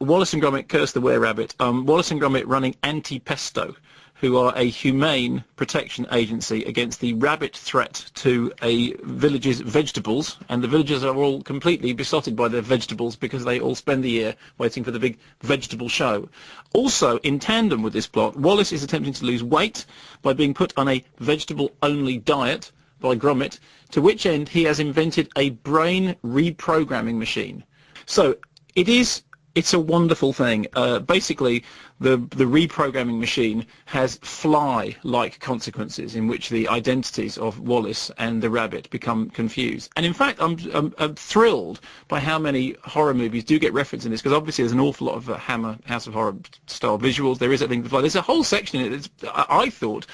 Wallace and Gromit, Curse the Were-Rabbit. Wallace and Gromit running Anti-Pesto, who are a humane protection agency against the rabbit threat to a village's vegetables, and the villagers are all completely besotted by their vegetables because they all spend the year waiting for the big vegetable show. Also, in tandem with this plot, Wallace is attempting to lose weight by being put on a vegetable-only diet by Gromit, to which end he has invented a brain reprogramming machine. So it's a wonderful thing. Basically, the reprogramming machine has fly-like consequences in which the identities of Wallace and the rabbit become confused. And in fact, I'm thrilled by how many horror movies do get reference in this, because obviously there's an awful lot of Hammer House of Horror style visuals. There is a thing. There's a whole section in it. I thought,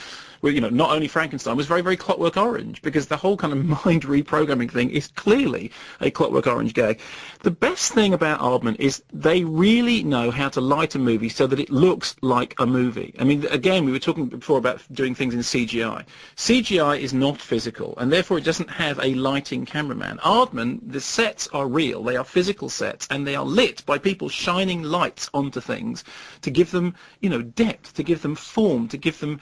well, not only Frankenstein was very, very Clockwork Orange, because the whole kind of mind reprogramming thing is clearly a Clockwork Orange gag. The best thing about Aardman is they really know how to light a movie so that it looks like a movie. I mean, again, we were talking before about doing things in CGI. CGI is not physical, and therefore it doesn't have a lighting cameraman. Aardman, the sets are real. They are physical sets, and they are lit by people shining lights onto things to give them, depth, to give them form, to give them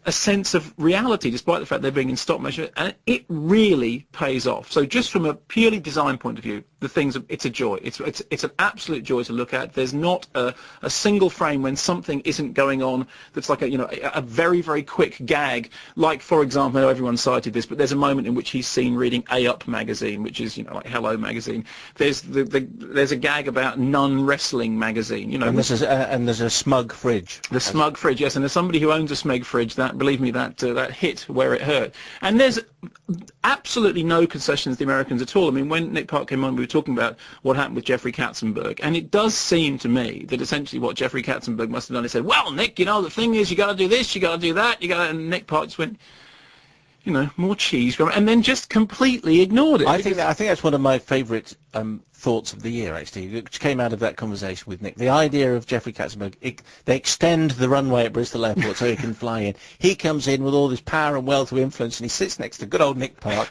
a sense of reality, despite the fact they're being in stop motion, and it really pays off. So just from a purely design point of view, it's a joy. It's an absolute joy to look at. There's not a single frame when something isn't going on that's like a very, very quick gag. Like, for example, I know everyone cited this, but there's a moment in which he's seen reading A Up magazine, which is like Hello magazine. There's a gag about Nun Wrestling magazine. And there's a smug fridge. The smug fridge, yes. And as somebody who owns a smug fridge, believe me, that hit where it hurt. And there's absolutely no concessions to the Americans at all. I mean, when Nick Park came on, we were talking about what happened with Jeffrey Katzenberg, and it does seem to me that essentially what Jeffrey Katzenberg must have done is said, well, Nick, the thing is, you got to do this, you got to do that, and Nick Park just went, more cheese, and then just completely ignored it. I think that's one of my favourite thoughts of the year, actually, which came out of that conversation with Nick. The idea of Jeffrey Katzenberg, they extend the runway at Bristol Airport so he can fly in. He comes in with all this power and wealth of influence, and he sits next to good old Nick Park.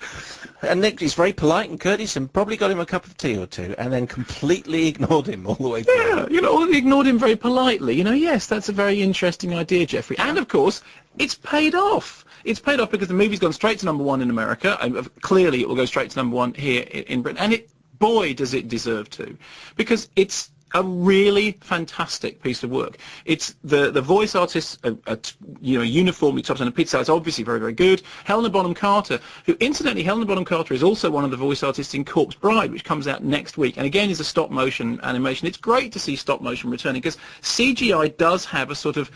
And Nick is very polite and courteous and probably got him a cup of tea or two, and then completely ignored him all the way through. Yeah, ignored him very politely. Yes, that's a very interesting idea, Jeffrey. And, of course, it's paid off. It's paid off because the movie's gone straight to #1 in America, and clearly it will go straight to #1 here in Britain. And boy, does it deserve to, because it's a really fantastic piece of work. It's the voice artists are uniformly top on a pizza. It's obviously very, very good. Helena Bonham Carter, who incidentally, Helena Bonham Carter is also one of the voice artists in Corpse Bride, which comes out next week, and again is a stop motion animation. It's great to see stop motion returning, because CGI does have a sort of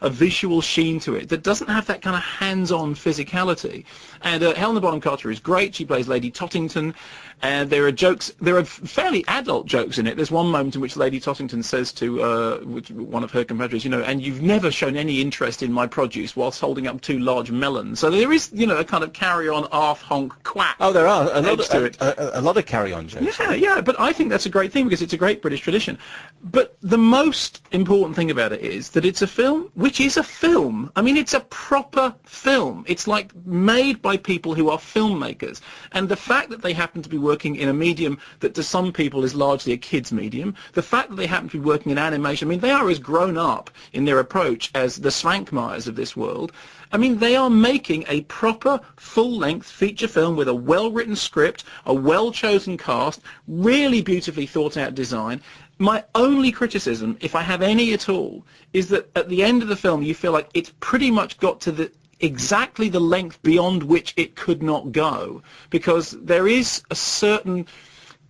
a visual sheen to it that doesn't have that kind of hands-on physicality. And Helena Bonham Carter is great. She plays Lady Tottington, and there are fairly adult jokes in it. There's one moment in which Lady Tottington says to one of her competitors, and you've never shown any interest in my produce, whilst holding up 2 large melons. So there is, a kind of carry-on, arf, honk, quack. Oh, there are a lot of carry-on jokes. Yeah, but I think that's a great thing, because it's a great British tradition. But the most important thing about it is that it's a film which is a film. I mean, it's a proper film. It's like made by people who are filmmakers. And the fact that they happen to be working in a medium that to some people is largely a kid's medium, the fact that they happen to be working in animation, I mean, they are as grown up in their approach as the Svankmeyers of this world. I mean, they are making a proper, full-length feature film with a well-written script, a well-chosen cast, really beautifully thought-out design. My only criticism, if I have any at all, is that at the end of the film you feel like it's pretty much got to exactly the length beyond which it could not go, because there is a certain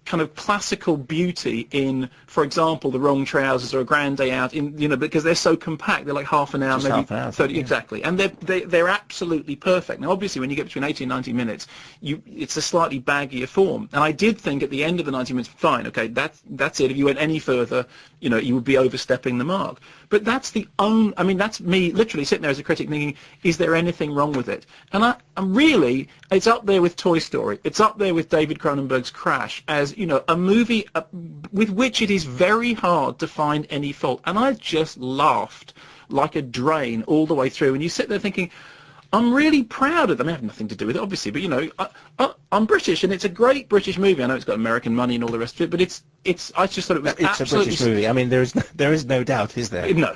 kind of classical beauty in, for example, The Wrong Trousers or A Grand Day Out, because they're so compact. They're like half an hour, just maybe half an hour, 30, yeah. Exactly, and they're absolutely perfect. Now, obviously, when you get between 80 and 90 minutes, it's a slightly baggier form. And I did think at the end of the 90 minutes, fine, okay, that's it. If you went any further, you would be overstepping the mark. But that's that's me literally sitting there as a critic thinking, is there anything wrong with it? And I'm really, it's up there with Toy Story. It's up there with David Cronenberg's Crash as, a movie with which it is very hard to find any fault. And I just laughed like a drain all the way through. And you sit there thinking, I'm really proud of them. I have nothing to do with it, obviously, but you know, I'm British, and it's a great British movie. I know it's got American money and all the rest of it, but it's. I just thought it was It's a absolutely British movie. I mean, there is no doubt, is there? No,